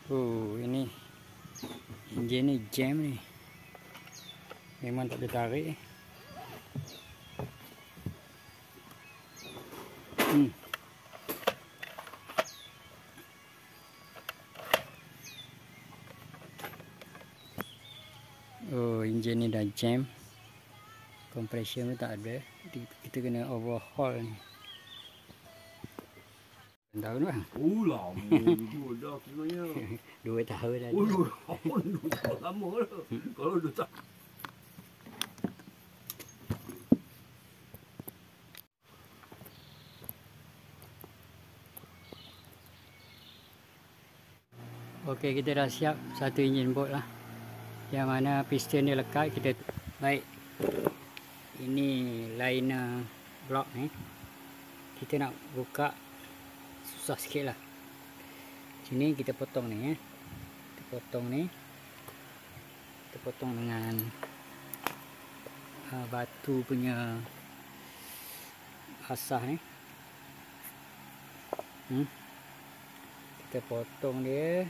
Oh, ini enjin ni jam ni. Memang tak boleh tarik. Oh, enjin ni dah jam. Compression tu tak ada. Kita kena overhaul ni. Tahun tu bang? Oh lama dulu dah sebenarnya. 2 tahun dah. Oh 2 tahun lama dah. Kalau 2 tahun. Okey, kita dah siap satu enjin boat lah. Yang mana piston dia lekat, kita baik. Ini liner block ni. Kita nak buka susah sikit lah. Sini kita potong ni Kita potong ni. Kita potong dengan batu punya asah ni. Kita potong dia.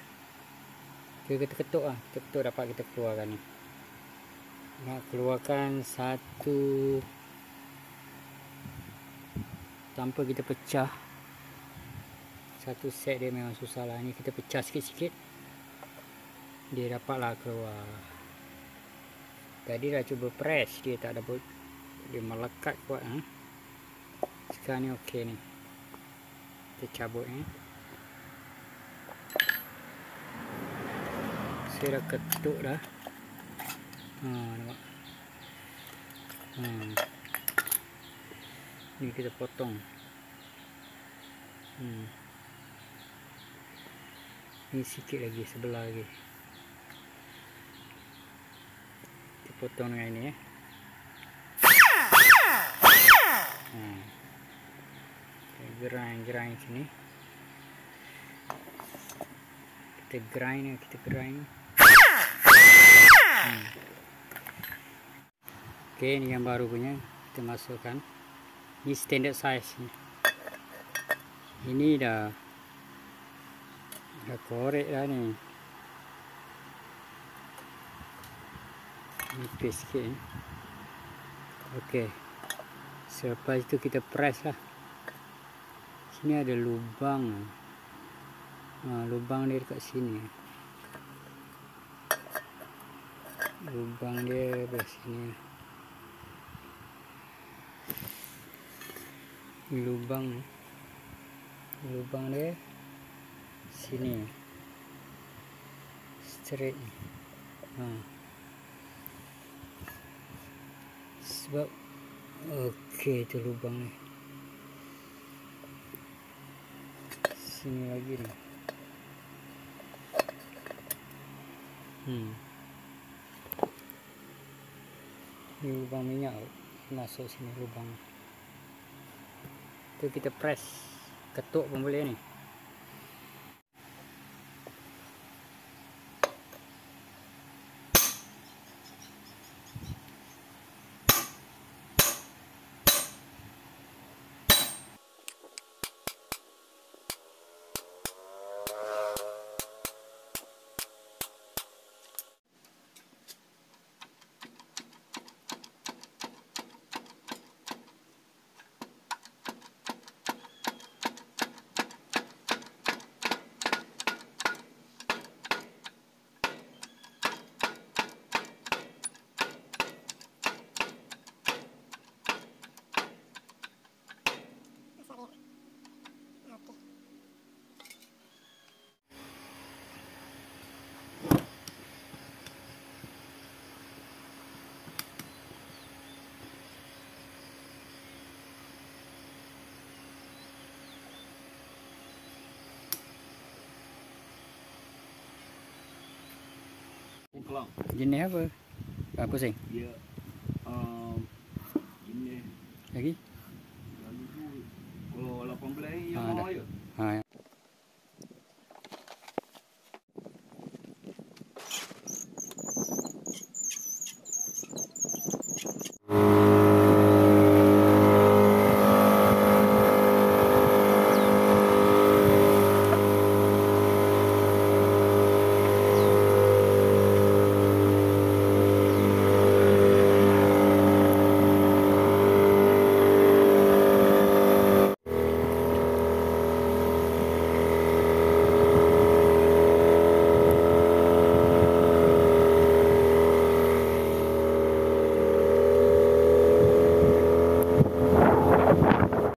Kita ketuk lah. Kita ketuk dapat kita keluarkan ni. Nak keluarkan satu tanpa kita pecah. Satu set dia memang susah lah. Ni kita pecah sikit-sikit. Dia dapatlah keluar. Tadi dah cuba press. Dia tak dapat. Dia melekat kuat. Sekarang ni okey ni. Kita cabut ni. Saya dah ketuk dah. Nampak. Ni kita potong. Ni sikit lagi, sebelah lagi. Kita potong dengan ini Kita grind sini. Kita grind. Okey, ni yang baru punya. Kita masukkan. Ni standard size ni. Ini dah korek dah ni. Nipis sikit ni. Okey. Selepas itu kita press lah. Sini ada lubang. Lubang dia dekat sini. Lubang dia belah sini. Lubang dia sini. Straight ni. Sebab okey tu lubang ni. Sini lagi ni. Ni lubang minyak masuk sini lubang. Tu kita press, ketuk pun boleh ni. Kelang. Jenis apa? Pusing? Dia jenis lagi?